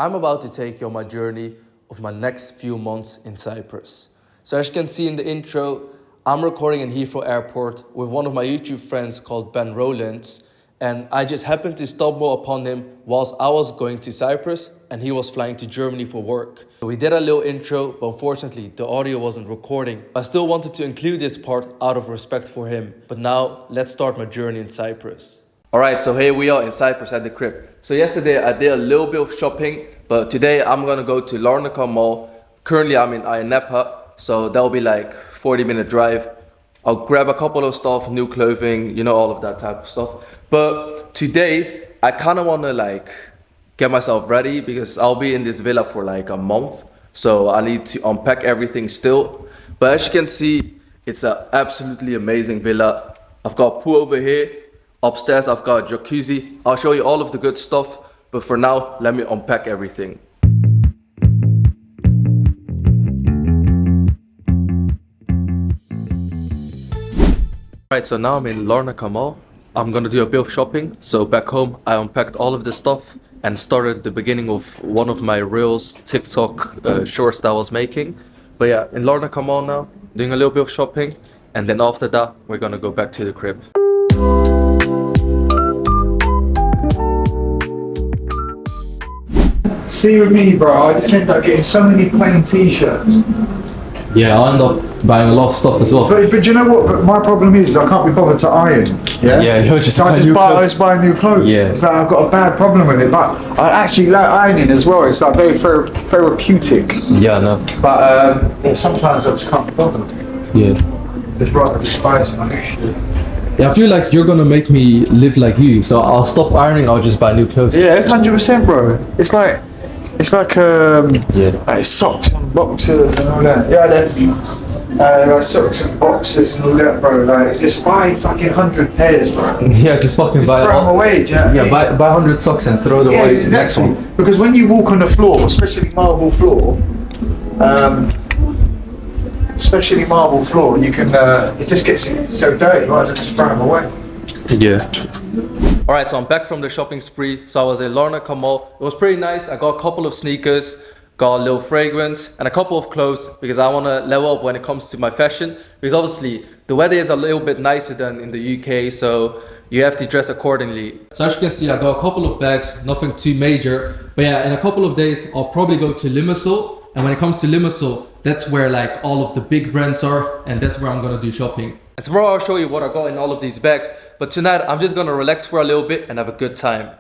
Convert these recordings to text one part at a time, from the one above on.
I'm about to take you on my journey of my next few months in Cyprus. So as you can see in the intro, I'm recording in Heathrow Airport with one of my YouTube friends called Ben Rowlands, and I just happened to stumble upon him whilst I was going to Cyprus and he was flying to Germany for work. So we did a little intro, but unfortunately the audio wasn't recording. I still wanted to include this part out of respect for him. But now let's start my journey in Cyprus. Alright, so here we are in Cyprus at the crib. So yesterday I did a little bit of shopping, but today I'm gonna go to Larnaca Mall. Currently I'm in Ayia, so that'll be like 40-minute drive. I'll grab a couple of stuff, new clothing, you know, all of that type of stuff. But today I kind of want to like get myself ready because I'll be in this villa for like a month. So I need to unpack everything still. But as you can see, it's an absolutely amazing villa. I've got a pool over here. Upstairs I've got a jacuzzi. I'll show you all of the good stuff. But for now, let me unpack everything. Alright, so now I'm in Larnaca Mall. I'm gonna do a bit of shopping. So back home, I unpacked all of the stuff and started the beginning of one of my Reels TikTok shorts that I was making. But yeah, in Larnaca Mall now, doing a little bit of shopping. And then after that, we're gonna go back to the crib. See with me, bro, I just end up getting so many plain t-shirts. Yeah, I end up buying a lot of stuff as well. But you know what? But my problem is I can't be bothered to iron. Yeah. Yeah, you're just so I just buy new clothes. Yeah. So I've got a bad problem with it. But I actually like ironing as well. It's like very therapeutic. Yeah, I know. But yeah, sometimes I just can't be bothered. Yeah. Just rather just buy some new shit. Yeah, I feel like you're gonna make me live like you. So I'll stop ironing. I'll just buy new clothes. Yeah, 100%, bro. It's like like socks and boxers and all that. Yeah, like socks and boxers and all that, bro. Like just buy fucking 100 pairs, bro. Yeah, just fucking buy. Throw them away. Do you know what I mean? buy 100 socks and throw them away. Exactly. Next one. Because when you walk on the floor, especially marble floor, you can it just gets so dirty. You might as well just throw them away. Yeah. Alright, so I'm back from the shopping spree. So I was in Larnaca Mall. It was pretty nice. I got a couple of sneakers, got a little fragrance, and a couple of clothes because I want to level up when it comes to my fashion. Because obviously, the weather is a little bit nicer than in the UK, so you have to dress accordingly. So as you can see, I got a couple of bags, nothing too major. But yeah, in a couple of days, I'll probably go to Limassol. And when it comes to Limassol, that's where like all of the big brands are, and that's where I'm gonna do shopping. And tomorrow I'll show you what I got in all of these bags. But tonight I'm just gonna relax for a little bit and have a good time.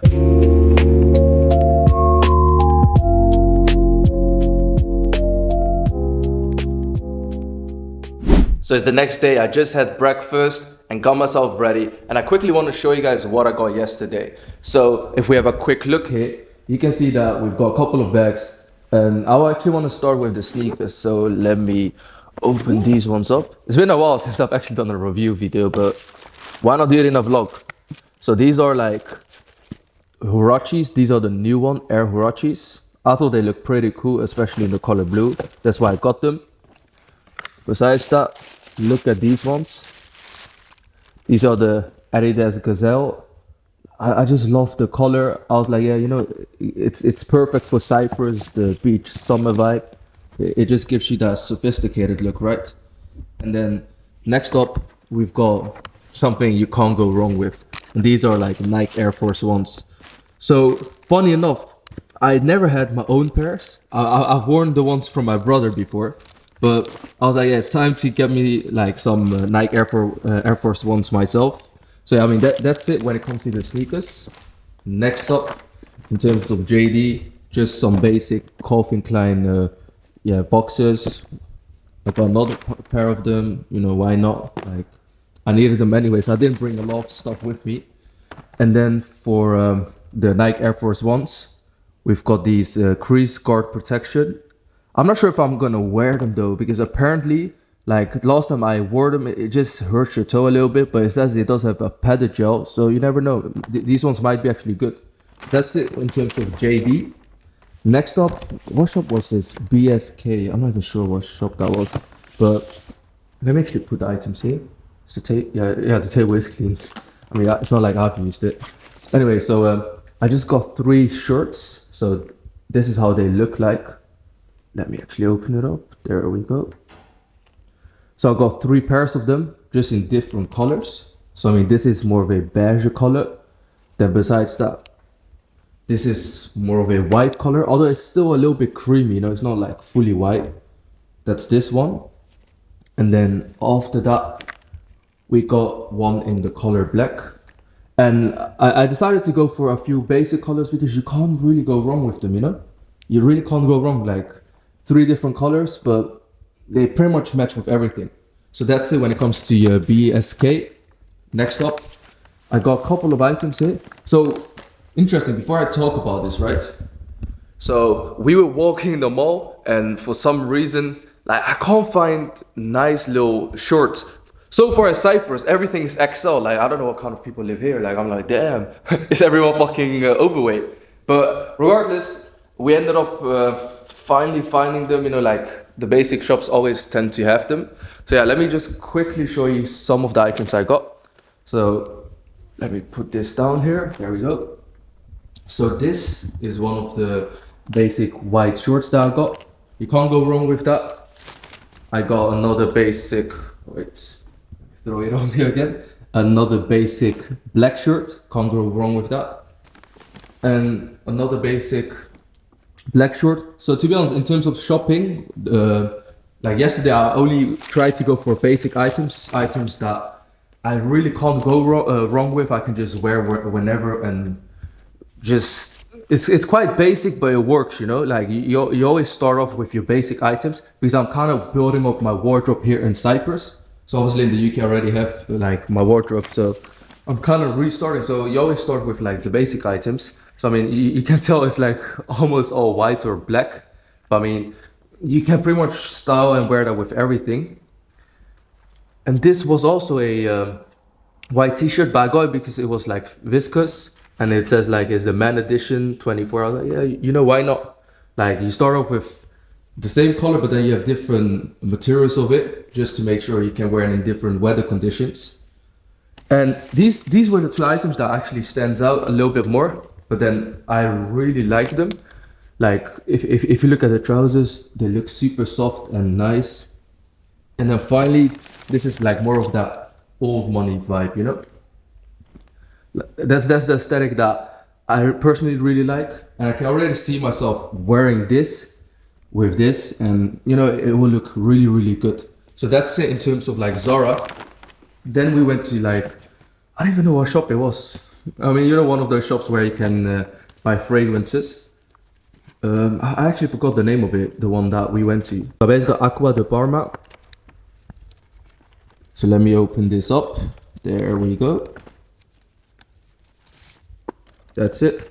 So it's the next day. I just had breakfast and got myself ready. And I quickly want to show you guys what I got yesterday. So if we have a quick look here, you can see that we've got a couple of bags. And I actually want to start with the sneakers. So let me open these ones up. It's been a while since I've actually done a review video, but why not do it in a vlog? So these are like Huaraches. These are the new one, Air Huaraches. I thought they look pretty cool, especially in the color blue. That's why I got them. Besides that, look at these ones. These are the Adidas Gazelle. I just love the color. I was like, yeah, you know, it's perfect for Cyprus, the beach summer vibe. It just gives you that sophisticated look, right? And then next up, we've got something you can't go wrong with. And these are like Nike Air Force Ones. So funny enough, I never had my own pairs. I've worn the ones from my brother before, but I was like, yeah, it's time to get me like some Nike Air Force Ones myself. So yeah, I mean, that's it when it comes to the sneakers. Next up, in terms of JD, just some basic Calvin Klein boxers. I got another pair of them, you know, why not? Like, I needed them anyways. I didn't bring a lot of stuff with me. And then for the Nike Air Force Ones, we've got these crease guard protection. I'm not sure if I'm gonna wear them though, because apparently, like last time I wore them, it just hurts your toe a little bit, but it says it does have a padded gel, so you never know. These ones might be actually good. That's it in terms of JD. Next up, what shop was this? BSK. I'm not even sure what shop that was, but let me actually put the items here. The table is clean. I mean, it's not like I've used it. Anyway, so I just got 3 shirts. So This is how they look like. Let me actually open it up. There we go. So I got 3 pairs of them, just in different colors. So I mean, this is more of a beige color. Then besides that, this is more of a white color, although it's still a little bit creamy, you know, it's not like fully white. That's this one. And then after that, we got one in the color black. And I decided to go for a few basic colors because you can't really go wrong with them, you know? You really can't go wrong, like 3 different colors, but they pretty much match with everything. So that's it when it comes to BSK. Next up, I got a couple of items here. So interesting, before I talk about this, right? So we were walking in the mall and for some reason, like I can't find nice little shorts. So far as Cyprus, everything is XL. Like I don't know what kind of people live here. Like I'm like, damn, is everyone fucking overweight? But regardless, we ended up finally finding them. You know, like the basic shops always tend to have them. So yeah, let me just quickly show you some of the items I got. So let me put this down here. There we go. So this is one of the basic white shorts that I got. You can't go wrong with that. I got another basic, wait, throw it on here again. Another basic black shirt, can't go wrong with that. And another basic black short. So to be honest, in terms of shopping, like yesterday I only tried to go for basic items that I really can't go wrong with. I can just wear whenever, and just it's quite basic, but it works, you know. Like you always start off with your basic items because I'm kind of building up my wardrobe here in Cyprus. So obviously in the UK I already have like my wardrobe, so I'm kind of restarting. So you always start with like the basic items. So I mean, you can tell it's like almost all white or black, but I mean, you can pretty much style and wear that with everything. And this was also a white t-shirt, but I got it because it was like viscous and it says like it's a man edition 24. I was like, yeah, you know, why not? Like you start off with the same color, but then you have different materials of it just to make sure you can wear it in different weather conditions. And these were the 2 items that actually stands out a little bit more, but then I really like them. Like if you look at the trousers, they look super soft and nice. And then finally, this is like more of that old money vibe, you know? That's the aesthetic that I personally really like. And I can already see myself wearing this with this, and you know, it will look really, really good. So that's it in terms of like Zara. Then we went to like, I don't even know what shop it was. I mean, you know, one of those shops where you can buy fragrances. I actually forgot the name of it, the one that we went to. So basically Acqua di Parma. So let me open this up. There we go. That's it.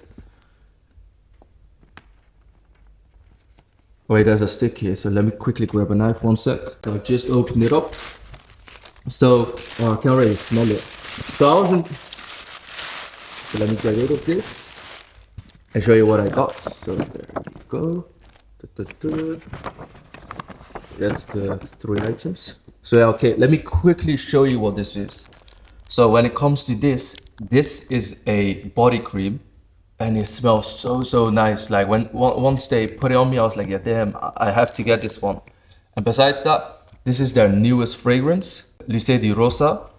Wait, there's a stick here, so let me quickly grab a knife, 1 sec. So I just opened it up. So I can already smell it. So I wasn't. So let me get rid of this and show you what I got. So there we go. That's the 3 items. So yeah, okay, let me quickly show you what this is. So when it comes to this is a body cream, and it smells so nice. Like once they put it on me, I was like, yeah, damn, I have to get this one. And besides that, this is their newest fragrance, Luce di Rosa.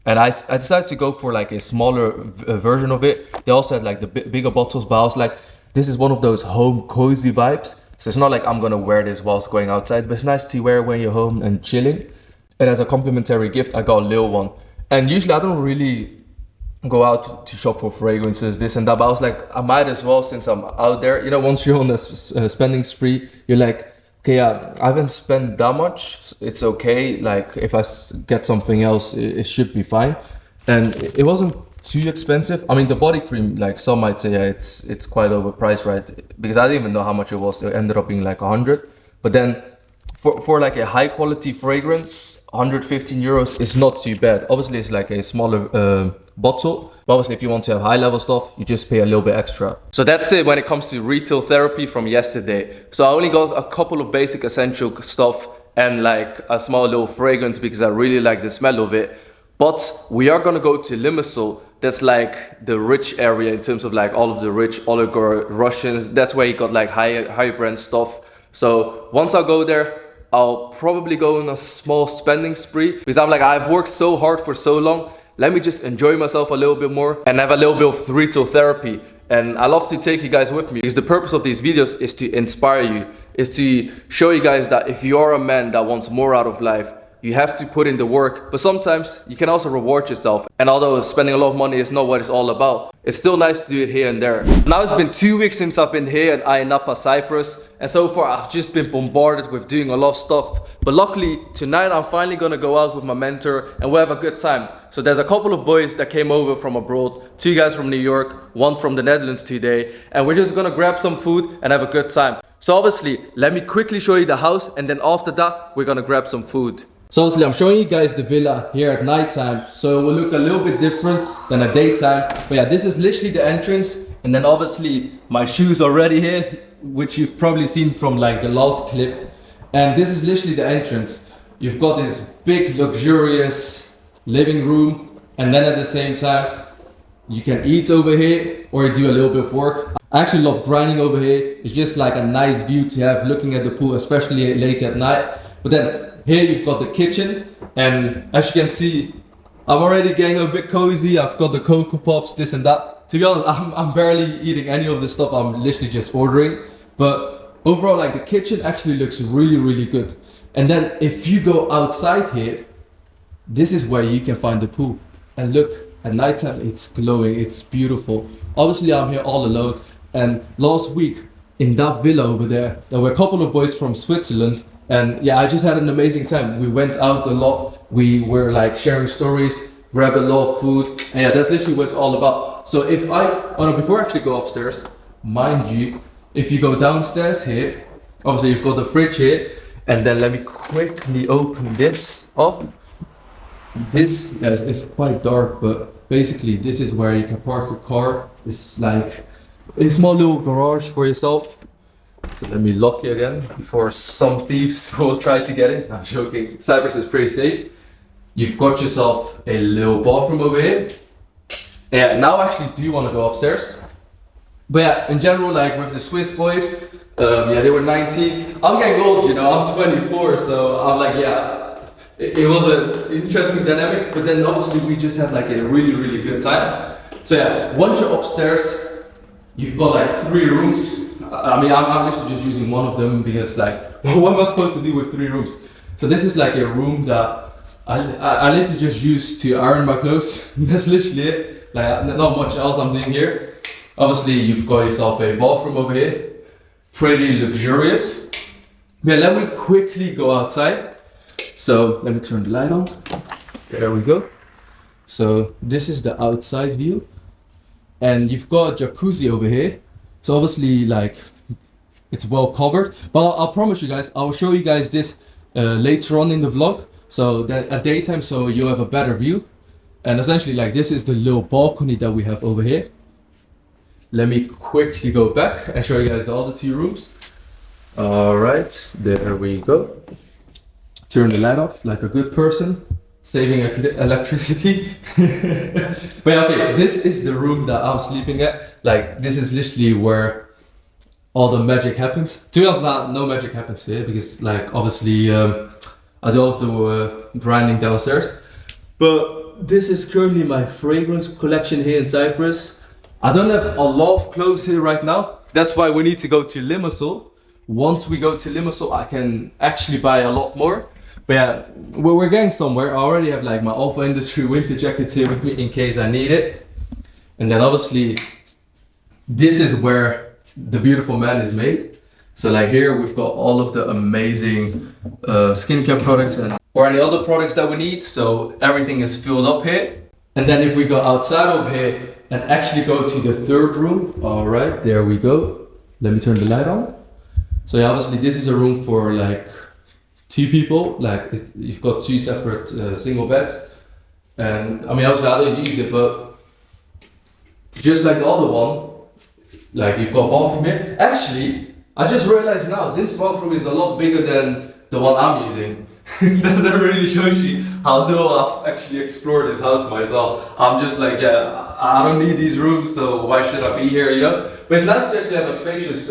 And I decided to go for like a smaller version of it. They also had like the bigger bottles, but I was like, this is one of those home cozy vibes. So it's not like I'm gonna wear this whilst going outside, but it's nice to wear when you're home and chilling. And as a complimentary gift, I got a little one. And usually I don't really go out to shop for fragrances, this and that, but I was like, I might as well since I'm out there. You know, once you're on a spending spree, you're like, okay, I haven't spent that much, it's okay. Like if I get something else, it should be fine. And it wasn't too expensive. I mean, the body cream, like some might say, yeah, it's quite overpriced, right? Because I didn't even know how much it was. It ended up being like 100. But then for like a high quality fragrance, 115 euros is not too bad. Obviously it's like a smaller bottle, but obviously if you want to have high level stuff, you just pay a little bit extra. So that's it when it comes to retail therapy from yesterday. So I only got a couple of basic essential stuff and like a small little fragrance because I really like the smell of it. But we are gonna go to Limassol that's like the rich area in terms of like all of the rich oligarch Russians. That's where you got like high brand stuff. So once I go there, I'll probably go on a small spending spree because I'm like, I've worked so hard for so long. Let me just enjoy myself a little bit more and have a little bit of retail therapy. And I love to take you guys with me because the purpose of these videos is to inspire you, is to show you guys that if you are a man that wants more out of life, you have to put in the work, but sometimes you can also reward yourself. And although spending a lot of money is not what it's all about, it's still nice to do it here and there. Now it's been 2 weeks since I've been here in Ayia Napa, Cyprus. And so far I've just been bombarded with doing a lot of stuff. But luckily tonight I'm finally gonna go out with my mentor and we'll have a good time. So there's a couple of boys that came over from abroad, 2 guys from New York, 1 from the Netherlands today. And we're just gonna grab some food and have a good time. So obviously, let me quickly show you the house and then after that, we're gonna grab some food. So obviously I'm showing you guys the villa here at nighttime, so it will look a little bit different than at daytime. But yeah, this is literally the entrance, and then obviously my shoes already here, which you've probably seen from like the last clip. And this is literally the entrance. You've got this big luxurious living room, and then at the same time you can eat over here or do a little bit of work. I actually love grinding over here. It's just like a nice view to have looking at the pool, especially late at night. But then here you've got the kitchen, and as you can see, I'm already getting a bit cozy. I've got the Cocoa Pops, this and that. To be honest, I'm barely eating any of this stuff. I'm literally just ordering. But overall, like the kitchen actually looks really, really good. And then if you go outside here, this is where you can find the pool. And look, at nighttime, it's glowing, it's beautiful. Obviously, I'm here all alone. And last week, in that villa over there were a couple of boys from Switzerland. And yeah, I just had an amazing time. We went out a lot. We were like sharing stories, grabbed a lot of food. And yeah, that's literally what it's all about. So if before I actually go upstairs, mind you, if you go downstairs here, obviously you've got the fridge here. And then let me quickly open this up. This, yes, it's quite dark, but basically this is where you can park your car. It's like a small little garage for yourself. So let me lock you again before some thieves will try to get in. I'm joking. Cyprus is pretty safe. You've got yourself a little bathroom over here. Yeah, now I actually do want to go upstairs. But yeah, in general, like with the Swiss boys, yeah, they were 19. I'm getting old, you know, I'm 24, so I'm like, yeah, it was an interesting dynamic. But then obviously we just had like a really, really good time. So yeah, once you're upstairs, you've got like 3 rooms. I mean, I'm literally just using one of them because like, what am I supposed to do with 3 rooms? So this is like a room that I literally just use to iron my clothes. That's literally it. Like, not much else I'm doing here. Obviously, you've got yourself a bathroom over here. Pretty luxurious. Yeah, let me quickly go outside. So let me turn the light on. There we go. So this is the outside view. And you've got a jacuzzi over here. So obviously, like, it's well covered. But I'll promise you guys, I'll show you guys this later on in the vlog. So that at daytime, so you'll have a better view. And essentially, like, this is the little balcony that we have over here. Let me quickly go back and show you guys the other 2 rooms. All right, there we go. Turn the light off like a good person, saving electricity. But yeah, okay, this is the room that I'm sleeping at. Like, this is literally where all the magic happens. To be honest, no magic happens here because, like, obviously I do all of the grinding downstairs. But this is currently my fragrance collection here in Cyprus. I don't have a lot of clothes here right now. That's why we need to go to Limassol. Once we go to Limassol, I can actually buy a lot more. But yeah, we're getting somewhere. I already have like my Alpha Industry winter jackets here with me in case I need it. And then obviously, this is where the beautiful man is made. So like here, we've got all of the amazing skincare products or any other products that we need. So everything is filled up here. And then if we go outside of here and actually go to the 3rd room. All right, there we go. Let me turn the light on. So yeah, obviously this is a room for like 2 people. Like you've got 2 separate single beds. And I mean, obviously I don't use it, but just like the other one, like you've got a bathroom here. Actually, I just realized now, this bathroom is a lot bigger than the one I'm using. That really shows you how little I've actually explored this house myself. I'm just like, yeah, I don't need these rooms, so why should I be here, you know? But it's nice to actually have a spacious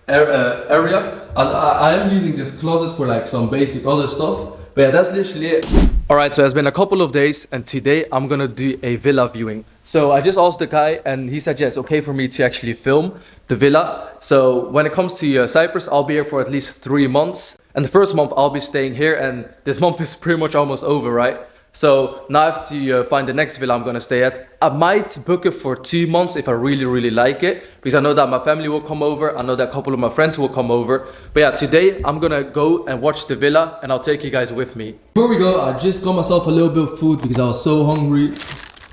area. And I am using this closet for like some basic other stuff. But yeah, that's literally it. Alright, so it's been a couple of days and today I'm gonna do a villa viewing. So I just asked the guy and he said, yeah, it's okay for me to actually film the villa. So when it comes to Cyprus, I'll be here for at least 3 months. And the first month I'll be staying here, and this month is pretty much almost over, right? So now I have to find the next villa I'm gonna stay at. I might book it for 2 months if I really like it, because I know that my family will come over. I know that a couple of my friends will come over. But yeah, today I'm gonna go and watch the villa and I'll take you guys with me. Before we go, I just got myself a little bit of food because I was so hungry.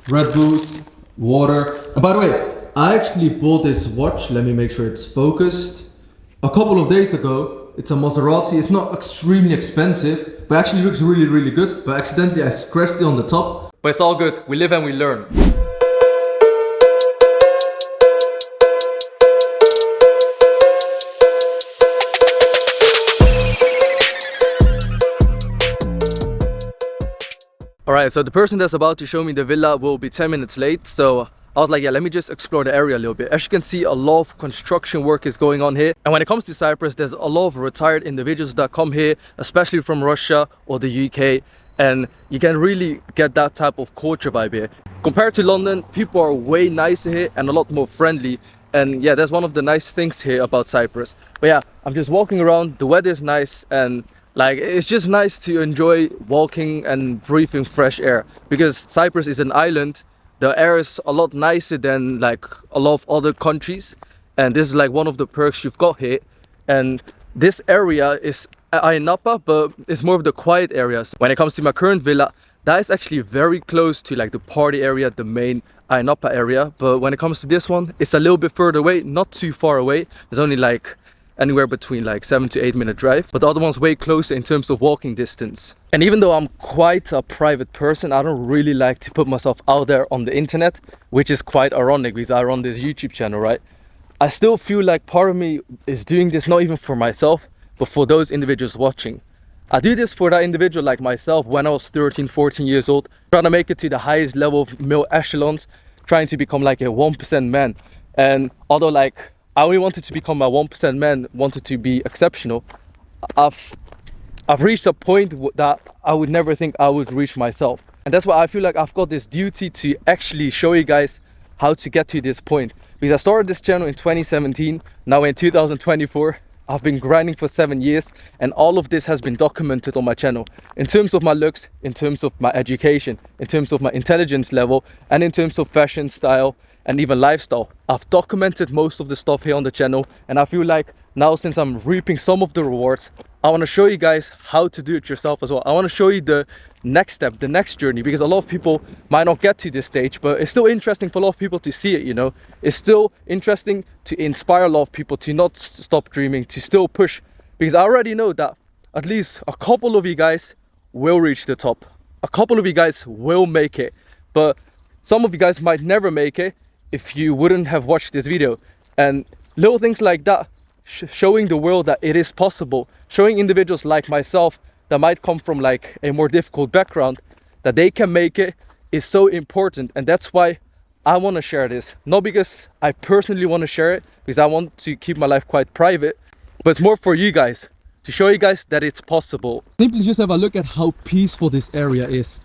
Red Bulls, water. And by the way, I actually bought this watch. Let me make sure it's focused. A couple of days ago. It's a Maserati. It's not extremely expensive, but actually looks really good. But accidentally I scratched it on the top. But it's all good. We live and we learn. Alright, so the person that's about to show me the villa will be 10 minutes late. So I was like, yeah, let me just explore the area a little bit. As you can see, a lot of construction work is going on here. And when it comes to Cyprus, there's a lot of retired individuals that come here, especially from Russia or the UK. And you can really get that type of culture vibe here. Compared to London, people are way nicer here and a lot more friendly. And yeah, that's one of the nice things here about Cyprus. But yeah, I'm just walking around, the weather is nice, and like it's just nice to enjoy walking and breathing fresh air. Because Cyprus is an island. The air is a lot nicer than like a lot of other countries, and this is like one of the perks you've got here. And this area is Napa, but it's more of the quiet areas. When it comes to my current villa, that is actually very close to like the party area, the main Napa area. But when it comes to this one, it's a little bit further away, not too far away. There's only like anywhere between like 7 to 8 minute drive, but the other one's way closer in terms of walking distance. And even though I'm quite a private person, I don't really like to put myself out there on the internet, which is quite ironic because I run this YouTube channel, right? I still feel like part of me is doing this not even for myself, but for those individuals watching. I do this for that individual like myself when I was 13, 14 years old, trying to make it to the highest level of male echelons, trying to become like a 1% man. And although like I only wanted to become a 1% man, wanted to be exceptional, I've reached a point that I would never think I would reach myself. And that's why I feel like I've got this duty to actually show you guys how to get to this point. Because I started this channel in 2017, now in 2024, I've been grinding for 7 years, and all of this has been documented on my channel. In terms of my looks, in terms of my education, in terms of my intelligence level, and in terms of fashion, style, and even lifestyle. I've documented most of the stuff here on the channel, and I feel like now, since I'm reaping some of the rewards, I want to show you guys how to do it yourself as well. I want to show you the next step, the next journey, because a lot of people might not get to this stage, but it's still interesting for a lot of people to see it, you know. It's still interesting to inspire a lot of people to not stop dreaming, to still push, because I already know that at least a couple of you guys will reach the top. A couple of you guys will make it, but some of you guys might never make it if you wouldn't have watched this video. And little things like that, showing the world that it is possible, showing individuals like myself that might come from like a more difficult background that they can make it, is so important. And that's why I want to share this, not because I personally want to share it, because I want to keep my life quite private, but it's more for you guys, to show you guys that it's possible. Simply just have a look at how peaceful this area is.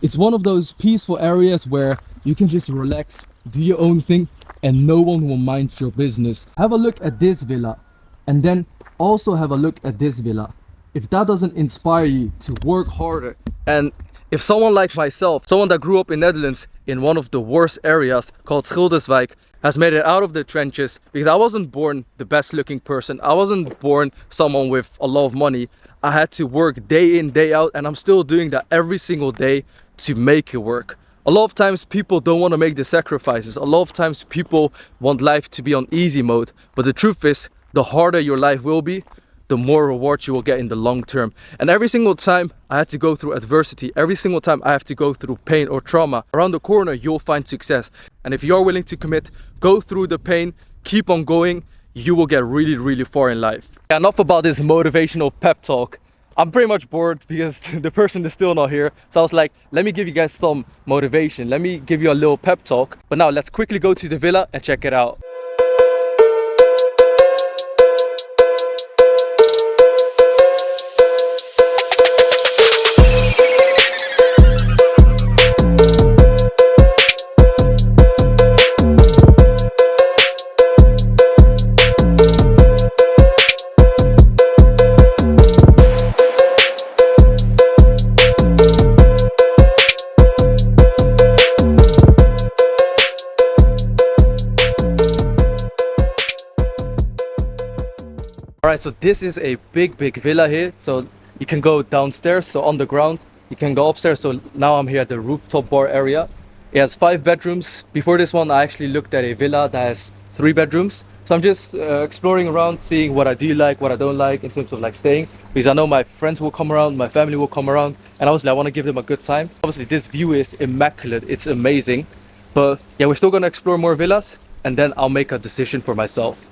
It's one of those peaceful areas where you can just relax, do your own thing, and no one will mind your business. Have a look at this villa, and then also have a look at this villa. If that doesn't inspire you to work harder, and if someone like myself, someone that grew up in Netherlands in one of the worst areas called Schilderswijk, has made it out of the trenches, because I wasn't born the best looking person, I wasn't born someone with a lot of money. I had to work day in, day out, and I'm still doing that every single day to make it work. A lot of times people don't want to make the sacrifices. A lot of times people want life to be on easy mode. But the truth is, the harder your life will be, the more rewards you will get in the long term. And every single time I had to go through adversity, every single time I have to go through pain or trauma, around the corner you'll find success. And if you're willing to commit, go through the pain, keep on going, you will get really far in life. Enough about this motivational pep talk. I'm pretty much bored because the person is still not here. So I was like, let me give you guys some motivation. Let me give you a little pep talk. But now let's quickly go to the villa and check it out. Alright, so this is a big villa here. So you can go downstairs, so on the ground. You can go upstairs. So now I'm here at the rooftop bar area. It has 5 bedrooms. Before this one, I actually looked at a villa that has 3 bedrooms. So I'm just exploring around, seeing what I do like, what I don't like in terms of like staying. Because I know my friends will come around, my family will come around. And obviously I want to give them a good time. Obviously this view is immaculate. It's amazing. But yeah, we're still going to explore more villas. And then I'll make a decision for myself.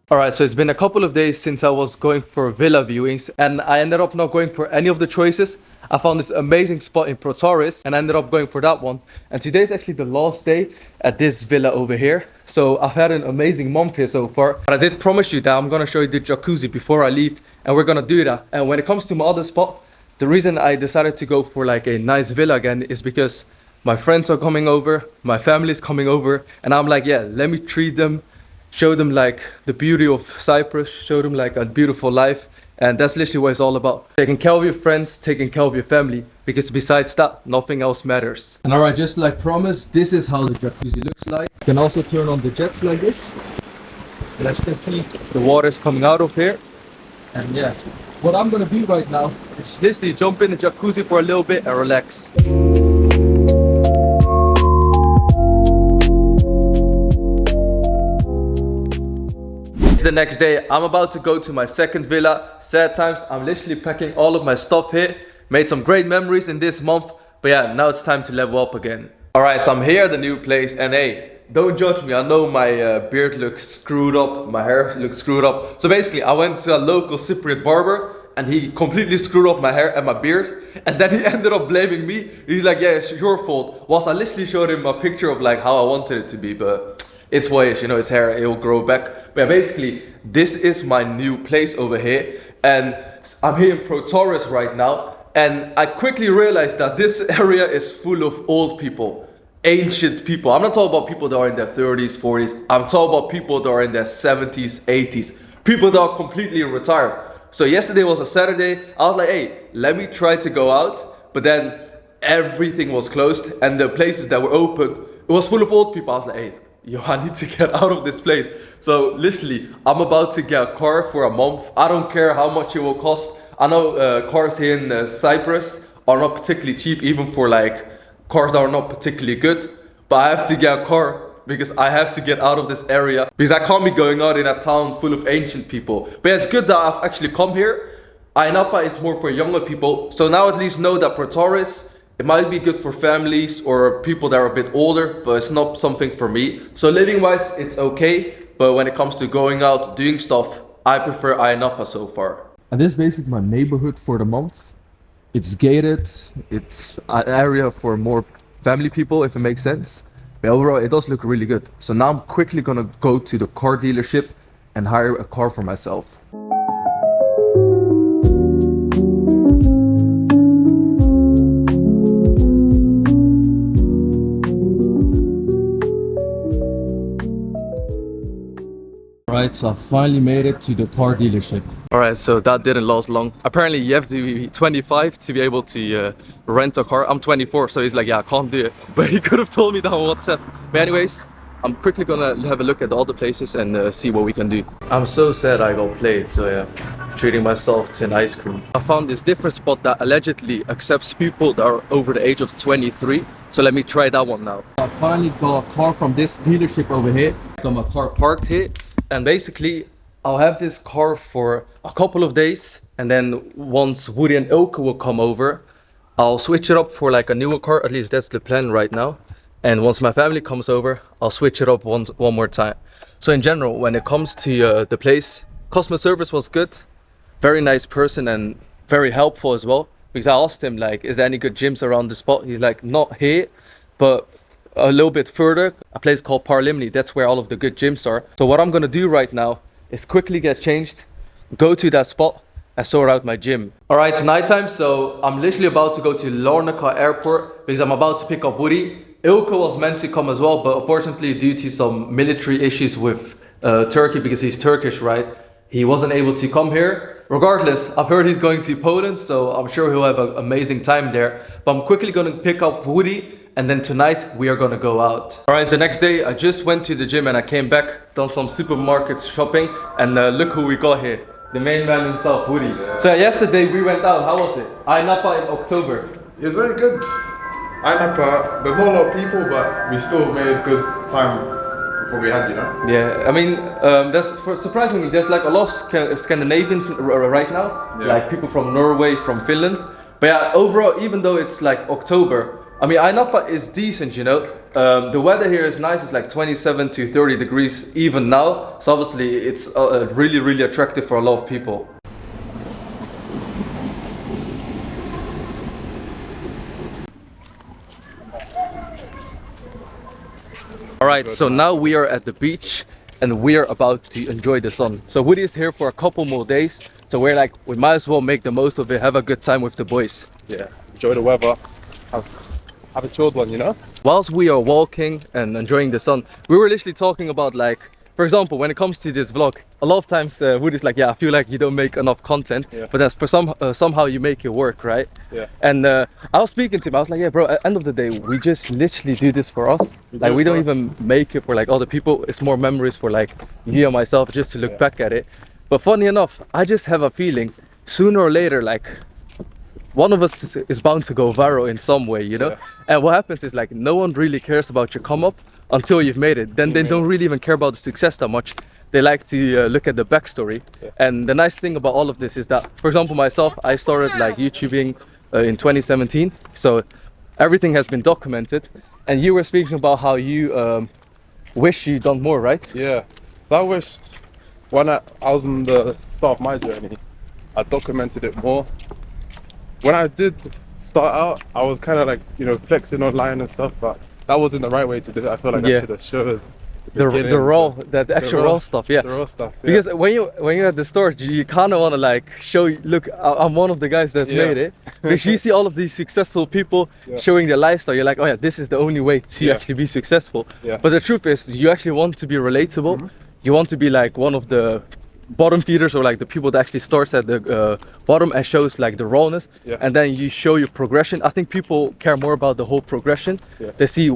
Alright, so it's been a couple of days since I was going for villa viewings and I ended up not going for any of the choices. I found this amazing spot in Protaris and I ended up going for that one. And today is actually the last day at this villa over here. So I've had an amazing month here so far. But I did promise you that I'm going to show you the jacuzzi before I leave and we're going to do that. And when it comes to my other spot, the reason I decided to go for like a nice villa again is because my friends are coming over, my family is coming over and I'm like, yeah, let me treat them. Show them like the beauty of Cyprus, show them like a beautiful life. And that's literally what it's all about. Taking care of your friends, taking care of your family. Because besides that, nothing else matters. And alright, just like promised, this is how the jacuzzi looks like. You can also turn on the jets like this. And as you can see, the water is coming out of here. And yeah, what I'm gonna do right now is literally jump in the jacuzzi for a little bit and relax. The next day, I'm about to go to my second villa. Sad times, I'm literally packing all of my stuff here. Made some great memories in this month. But yeah, now it's time to level up again. Alright, so I'm here at the new place and hey, don't judge me. I know my beard looks screwed up, my hair looks screwed up. So basically, I went to a local Cypriot barber and he completely screwed up my hair and my beard. And then he ended up blaming me. He's like, yeah, it's your fault. Whilst I literally showed him a picture of like how I wanted it to be, but it's what it is, you know, his hair, it will grow back. But yeah, basically, this is my new place over here. And I'm here in Protaris right now. And I quickly realized that this area is full of old people, ancient people. I'm not talking about people that are in their 30s, 40s. I'm talking about people that are in their 70s, 80s. People that are completely retired. So yesterday was a Saturday. I was like, hey, let me try to go out. But then everything was closed. And the places that were open, it was full of old people. I was like, hey, yo, I need to get out of this place. So literally, I'm about to get a car for a month. I don't care how much it will cost. I know cars here in Cyprus are not particularly cheap, even for like cars that are not particularly good. But I have to get a car because I have to get out of this area. Because I can't be going out in a town full of ancient people. But it's good that I've actually come here. Ainapa is more for younger people. So now at least know that Protaris, it might be good for families or people that are a bit older, but it's not something for me. So living wise, it's okay. But when it comes to going out, doing stuff, I prefer Ainapa so far. And this is basically my neighborhood for the month. It's gated. It's an area for more family people, if it makes sense. But overall, it does look really good. So now I'm quickly gonna go to the car dealership and hire a car for myself. Alright, so I finally made it to the car dealership. Alright, so that didn't last long. Apparently you have to be 25 to be able to rent a car. I'm 24, so he's like, yeah, I can't do it. But he could have told me that on WhatsApp. But anyways, I'm quickly gonna have a look at all the places and see what we can do. I'm so sad I got played, so yeah, treating myself to an ice cream. I found this different spot that allegedly accepts people that are over the age of 23. So let me try that one now. I finally got a car from this dealership over here. Got my car parked here. And basically, I'll have this car for a couple of days. And then once Woody and Ilke will come over, I'll switch it up for like a newer car. At least that's the plan right now. And once my family comes over, I'll switch it up one more time. So in general, when it comes to the place, customer service was good, very nice person and very helpful as well. Because I asked him like, is there any good gyms around the spot? He's like, not here, but a little bit further, a place called Parlimni. That's where all of the good gyms are. So what I'm gonna do right now is quickly get changed, go to that spot and sort out my gym. All right, it's nighttime, so I'm literally about to go to Larnaca Airport because I'm about to pick up Woody. Ilko was meant to come as well, but unfortunately due to some military issues with Turkey, because he's Turkish, right? He wasn't able to come here. Regardless, I've heard he's going to Poland, so I'm sure he'll have an amazing time there. But I'm quickly going to pick up Woody, and then tonight we are going to go out. All right, the next day I just went to the gym and I came back, done some supermarket shopping, and look who we got here. The main man himself, Woody. Yeah. So yesterday we went out, how was it? Ainapa in October. It was very good. Ainapa, there's not a lot of people, but we still made a good time before we had, you know? Yeah, I mean, surprisingly, there's like a lot of Scandinavians right now, Yeah. like people from Norway, from Finland. But yeah, overall, even though it's like October, I mean, Ainapa is decent, you know. The weather here is nice. It's like 27 to 30 degrees even now. So obviously, it's really, really attractive for a lot of people. All right, so now we are at the beach and we are about to enjoy the sun. So Woody is here for a couple more days. So we're like, we might as well make the most of it, have a good time with the boys. Yeah, enjoy the weather. Have a chilled one, you know? Whilst we are walking and enjoying the sun, we were literally talking about like, for example, when it comes to this vlog, a lot of times Woody's like, yeah, I feel like you don't make enough content, Yeah. but that's for somehow you make it work, right? Yeah. And I was speaking to him, I was like, yeah, bro, at the end of the day, we just literally do this for us. Like, we don't even make it for like other people. It's more memories for like you and myself, just to look back at it. But funny enough, I just have a feeling sooner or later, like, one of us is bound to go viral in some way, you know? Yeah. And what happens is like, no one really cares about your come up until you've made it. Then they don't really even care about the success that much. They like to look at the backstory. Yeah. And the nice thing about all of this is that, for example, myself, I started like YouTubing in 2017. So everything has been documented. And you were speaking about how you wish you'd done more, right? Yeah. So I wish when I was on the start of my journey, I documented it more. When I did start out, I was kind of like, you know, flexing online and stuff, but that wasn't the right way to do it. I feel like I should have showed the actual raw stuff, yeah. The raw stuff, yeah. Because when you're at the store, you kind of want to like show, look, I'm one of the guys that's made it. Because you see all of these successful people showing their lifestyle, you're like, oh yeah, this is the only way to actually be successful. Yeah. But the truth is, you actually want to be relatable. You want to be like one of the bottom feeders, or like the people that actually starts at the bottom and shows like the rawness, and then you show your progression. I think people care more about the whole progression. They see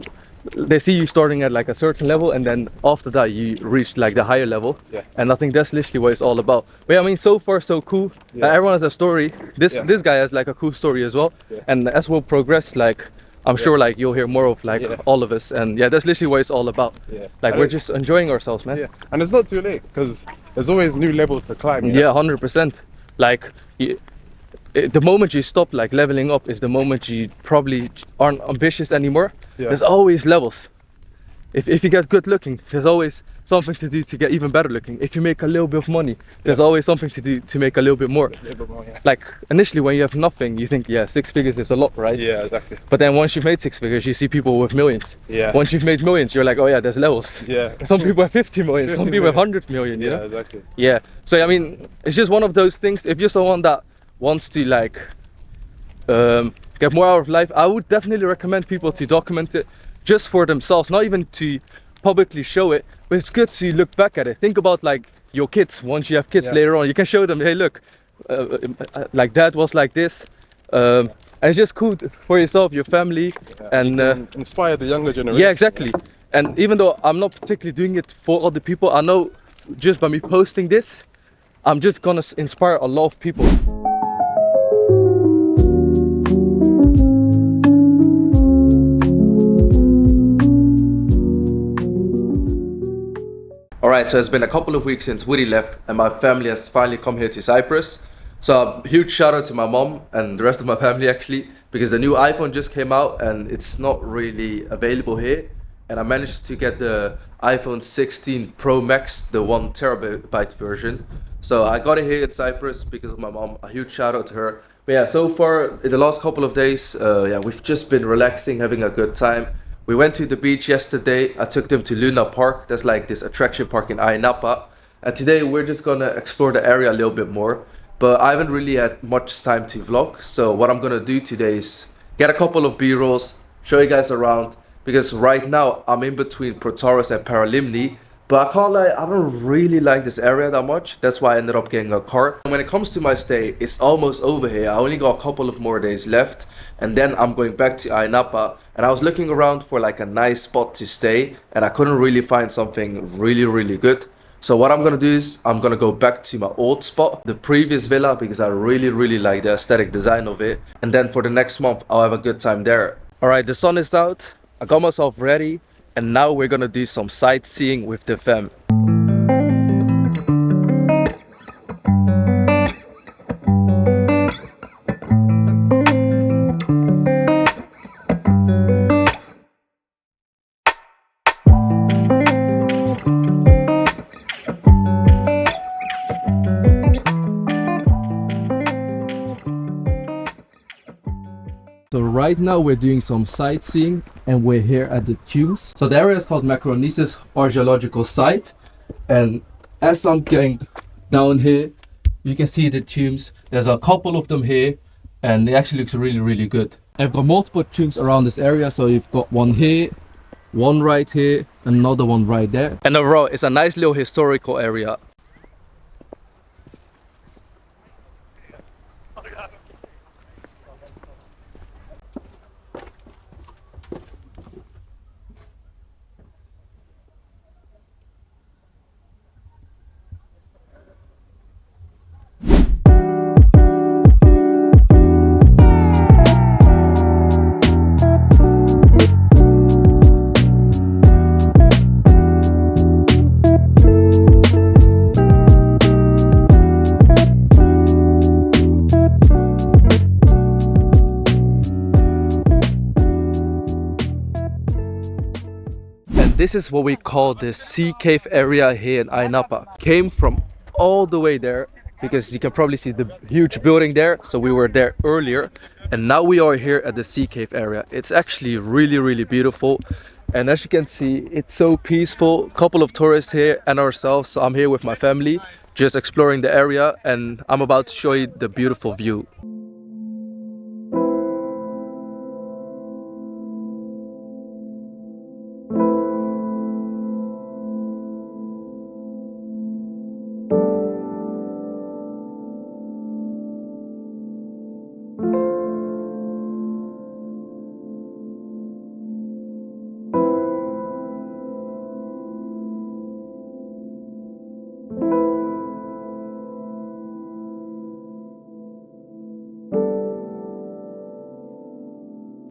you starting at like a certain level, and then after that you reach like the higher level. And I think that's literally what it's all about. But yeah, I mean, so far so cool. Everyone has a story. This guy has like a cool story as well. And as we'll progress, like I'm sure like you'll hear more of like all of us, and yeah, that's literally what it's all about. Like, we're just enjoying ourselves, man. And it's not too late, because there's always new levels to climb. You know? 100%. Like the moment you stop like leveling up is the moment you probably aren't ambitious anymore. There's always levels. If you get good looking, there's always something to do to get even better looking. If you make a little bit of money, there's always something to do to make a little bit more. Like initially when you have nothing, you think, yeah, 6 figures is a lot, right? Yeah, exactly. But then once you've made 6 figures, you see people with millions. Once you've made millions, you're like, oh yeah, there's levels. Some people have 50 million, some people have 100 million, you know? Exactly. So I mean, it's just one of those things. If you're someone that wants to like get more out of life, I would definitely recommend people to document it just for themselves, not even to publicly show it, but it's good to look back at it. Think about like your kids. Once you have kids later on, you can show them, hey look, like dad was like this, and it's just cool for yourself, your family, and inspire the younger generation. Yeah, exactly. And even though I'm not particularly doing it for other people, I know just by me posting this, I'm just gonna inspire a lot of people. Alright, so it's been a couple of weeks since Woody left and my family has finally come here to Cyprus. So a huge shout out to my mom and the rest of my family actually, because the new iPhone just came out and it's not really available here. and I managed to get the iPhone 16 Pro Max, the 1 TB version. So I got it here in Cyprus because of my mom. A huge shout out to her. But yeah, so far in the last couple of days, yeah, we've just been relaxing, having a good time. We went to the beach yesterday. I took them to Luna Park. That's like this attraction park in Ayia Napa. And today we're just gonna explore the area a little bit more. But I haven't really had much time to vlog. So what I'm gonna do today is get a couple of B-rolls, show you guys around. Because right now I'm in between Protaras and Paralimni. But I can't lie, I don't really like this area that much. That's why I ended up getting a car. And when it comes to my stay, it's almost over here. I only got a couple of more days left. And then I'm going back to Ayia Napa. And I was looking around for like a nice spot to stay. And I couldn't really find something really good. So what I'm gonna do is I'm gonna go back to my old spot, the previous villa, because I really like the aesthetic design of it. And then for the next month, I'll have a good time there. Alright, the sun is out. I got myself ready. And now we're gonna do some sightseeing with the fam. So right now we're doing some sightseeing and we're here at the tombs. So the area is called Macronesis Archaeological Site. And as I'm going down here, you can see the tombs. There's a couple of them here and it actually looks really good. I've got multiple tombs around this area. So you've got one here, one right here, another one right there. And overall, it's a nice little historical area. This is what we call the sea cave area here in Ayia Napa. Came from all the way there because you can probably see the huge building there. So we were there earlier and now we are here at the sea cave area. It's actually really beautiful. And as you can see, it's so peaceful. Couple of tourists here and ourselves. So I'm here with my family, just exploring the area and I'm about to show you the beautiful view.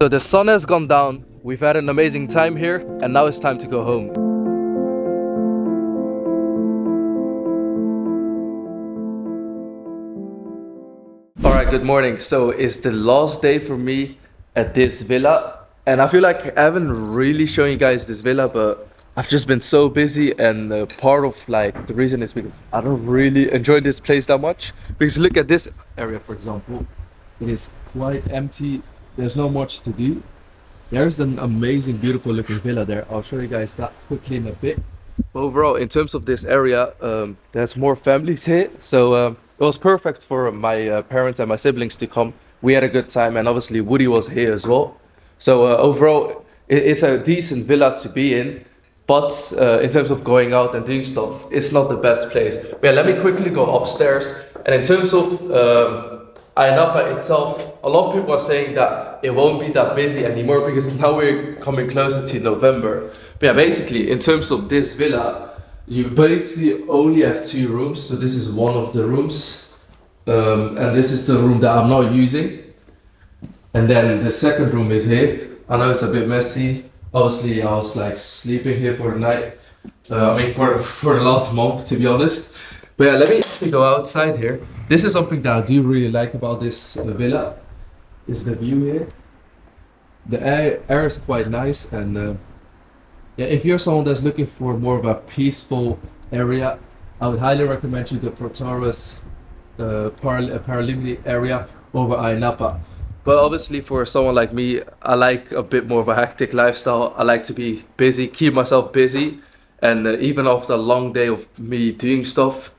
So the sun has gone down, we've had an amazing time here and now it's time to go home. Alright, good morning. So it's the last day for me at this villa and I feel like I haven't really shown you guys this villa, but I've just been so busy and part of like the reason is because I don't really enjoy this place that much. Because look at this area, for example, it is quite empty. There's not much to do. There's an amazing, beautiful looking villa there. I'll show you guys that quickly in a bit. Overall, in terms of this area, there's more families here. So it was perfect for my parents and my siblings to come. We had a good time and obviously Woody was here as well. So overall, it's a decent villa to be in. But in terms of going out and doing stuff, it's not the best place. But yeah, let me quickly go upstairs. And in terms of Ayia Napa itself, a lot of people are saying that it won't be that busy anymore because now we're coming closer to November. But yeah, basically, in terms of this villa, you basically only have 2 rooms. So this is one of the rooms. And this is the room that I'm not using. And then the second room is here. I know it's a bit messy. Obviously, I was like sleeping here for the night. For the last month, to be honest. But yeah, let me actually go outside here. This is something that I do really like about this villa. Is the view here. The air is quite nice and Yeah, if you're someone that's looking for more of a peaceful area, I would highly recommend you the Protaurus Paralimni area over Ainapa. But obviously, for someone like me, I like a bit more of a hectic lifestyle. I like to be busy, keep myself busy, and even after a long day of me doing stuff,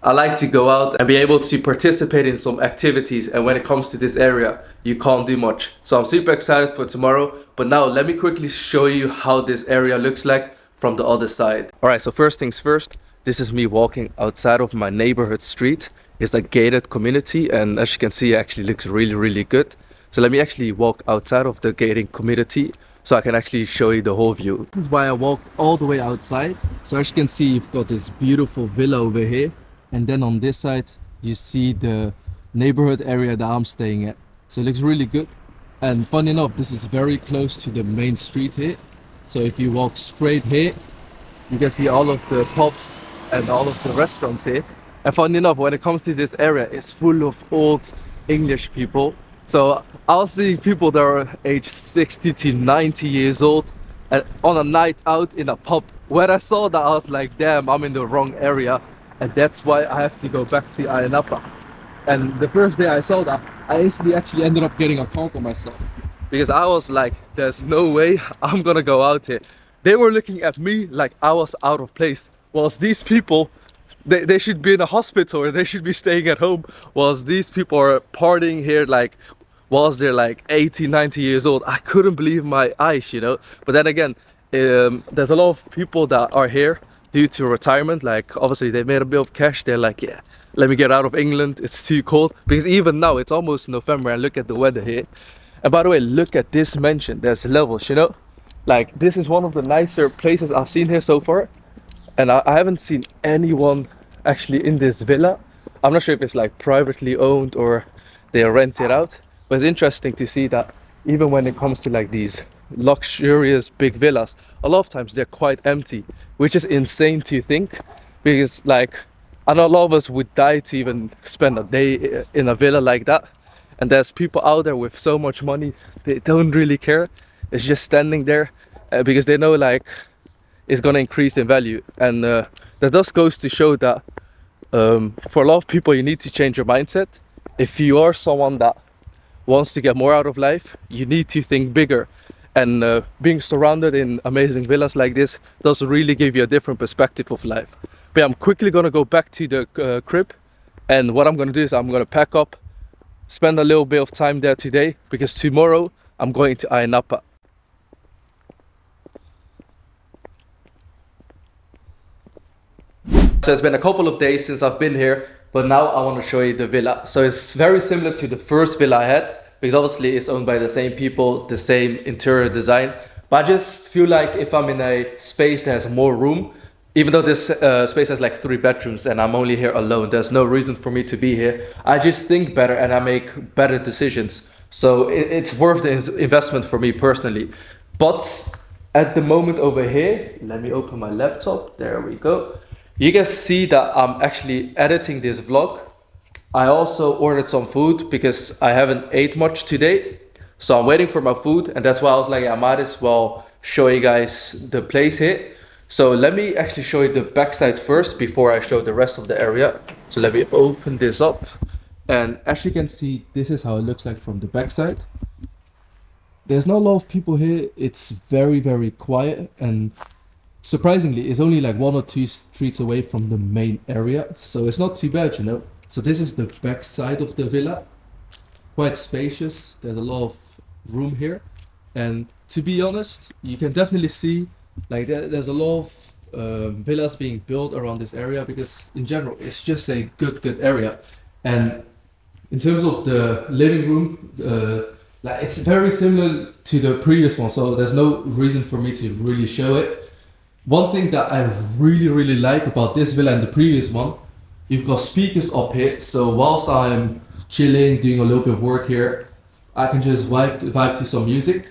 I like to go out and be able to participate in some activities. And when it comes to this area, you can't do much. So I'm super excited for tomorrow. But now let me quickly show you how this area looks like from the other side. All right, so first things first, this is me walking outside of my neighborhood street. It's a gated community, and as you can see, it actually looks really, really good. So let me actually walk outside of the gating community so I can actually show you the whole view. This is why I walked all the way outside. So as you can see, you've got this beautiful villa over here. And then on this side, you see the neighborhood area that I'm staying at. So it looks really good. And funny enough, this is very close to the main street here. So if you walk straight here, you can see all of the pubs and all of the restaurants here. And funny enough, when it comes to this area, it's full of old English people. So I was seeing people that are aged 60 to 90 years old and on a night out in a pub. When I saw that, I was like, damn, I'm in the wrong area. And that's why I have to go back to Ayanapa. And the first day I saw that, I instantly actually ended up getting a car for myself. Because I was like, there's no way I'm gonna go out here. They were looking at me like I was out of place. Whilst these people, they should be in a hospital or they should be staying at home. Whilst these people are partying here like, whilst they're like 80, 90 years old. I couldn't believe my eyes, you know. But then again, there's a lot of people that are here due to retirement. Like obviously they made a bit of cash. They're like, yeah, let me get out of England, it's too cold. Because even now it's almost November and look at the weather here. And by the way, look at this mansion. There's levels, you know. Like this is one of the nicer places I've seen here so far. And I haven't seen anyone actually in this villa. I'm not sure if it's like privately owned or they are rented out. But it's interesting to see that even when it comes to like these luxurious big villas, a lot of times they're quite empty, which is insane to think. Because like, I know a lot of us would die to even spend a day in a villa like that. And there's people out there with so much money, they don't really care. It's just standing there because they know like it's gonna increase in value. And that just goes to show that for a lot of people, you need to change your mindset. If you are someone that wants to get more out of life, you need to think bigger. And being surrounded in amazing villas like this does really give you a different perspective of life. But yeah, I'm quickly gonna go back to the crib, and what I'm gonna do is I'm gonna pack up, spend a little bit of time there today, because tomorrow I'm going to Ayanapa. So it's been a couple of days since I've been here, but now I want to show you the villa. So it's very similar to the first villa I had, because obviously it's owned by the same people, the same interior design. But I just feel like if I'm in a space that has more room, even though this space has like 3 bedrooms and I'm only here alone, there's no reason for me to be here. I just think better and I make better decisions. So it's worth the investment for me personally. But at the moment over here, let me open my laptop, there we go. You can see that I'm actually editing this vlog. I also ordered some food because I haven't ate much today. So I'm waiting for my food, and that's why I was like, I might as well show you guys the place here. So let me actually show you the backside first before I show the rest of the area. So let me open this up. And as you can see, this is how it looks like from the backside. There's not a lot of people here. It's very, very quiet, and surprisingly, it's only like 1 or 2 streets away from the main area. So it's not too bad, you know. So this is the back side of the villa. Quite spacious. There's a lot of room here. And to be honest, you can definitely see like there's a lot of villas being built around this area, because in general, it's just a good area. And in terms of the living room, like it's very similar to the previous one. So there's no reason for me to really show it. One thing that I really like about this villa and the previous one, you've got speakers up here. So whilst I'm chilling, doing a little bit of work here, I can just vibe to some music.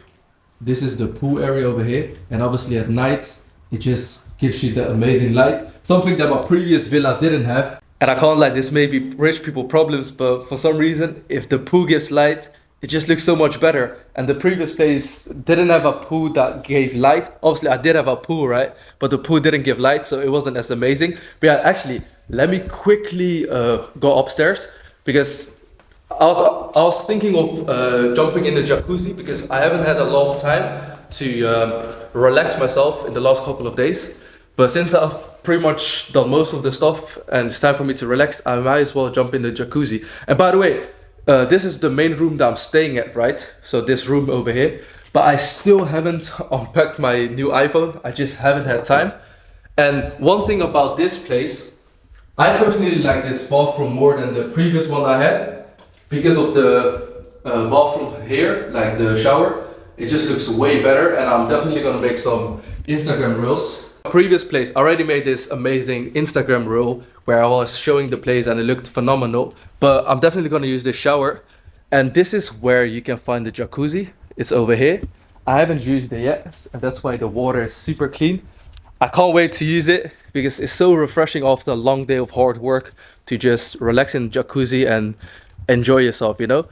This is the pool area over here. And obviously at night, it just gives you the amazing light. Something that my previous villa didn't have. And I can't lie, this may be rich people problems, but for some reason, if the pool gets light, it just looks so much better. And the previous place didn't have a pool that gave light. Obviously, I did have a pool, right? But the pool didn't give light, so it wasn't as amazing. But yeah, actually, let me quickly go upstairs because I was thinking of jumping in the jacuzzi because I haven't had a lot of time to relax myself in the last couple of days. But since I've pretty much done most of the stuff and it's time for me to relax, I might as well jump in the jacuzzi. And by the way, this is the main room that I'm staying at, right? So this room over here. But I still haven't unpacked my new iPhone. I just haven't had time. And one thing about this place, I personally like this bathroom more than the previous one I had because of the bathroom here, like the shower. It just looks way better, and I'm definitely gonna make some Instagram reels. Previous place, I already made this amazing Instagram reel where I was showing the place and it looked phenomenal, but I'm definitely gonna use this shower. And this is where you can find the jacuzzi. It's over here. I haven't used it yet, and that's why the water is super clean. I can't wait to use it because it's so refreshing after a long day of hard work to just relax in the jacuzzi and enjoy yourself, you know?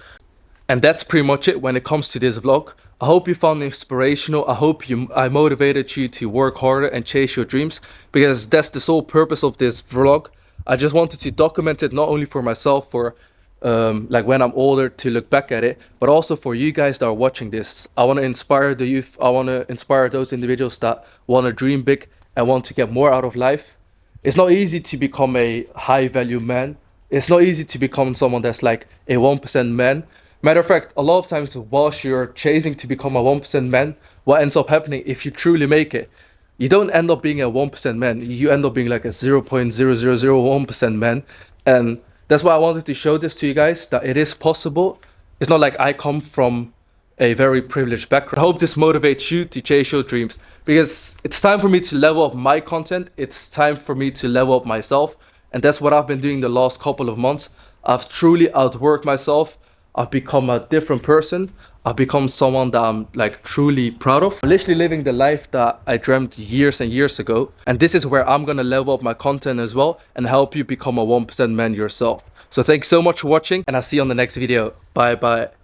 And that's pretty much it when it comes to this vlog. I hope you found it inspirational. I hope I motivated you to work harder and chase your dreams, because that's the sole purpose of this vlog. I just wanted to document it not only for myself, for like when I'm older to look back at it, but also for you guys that are watching this. I want to inspire the youth. I want to inspire those individuals that want to dream big and want to get more out of life. It's not easy to become a high value man. It's not easy to become someone that's like a 1% man. Matter of fact, a lot of times whilst you're chasing to become a 1% man, what ends up happening if you truly make it, you don't end up being a 1% man. You end up being like a 0.0001% man. And that's why I wanted to show this to you guys, that it is possible. It's not like I come from a very privileged background. I hope this motivates you to chase your dreams, because it's time for me to level up my content. It's time for me to level up myself. And that's what I've been doing the last couple of months. I've truly outworked myself. I've become a different person. I've become someone that I'm like truly proud of. I'm literally living the life that I dreamt years and years ago. And this is where I'm gonna level up my content as well and help you become a 1% man yourself. So thanks so much for watching, and I'll see you on the next video. Bye bye.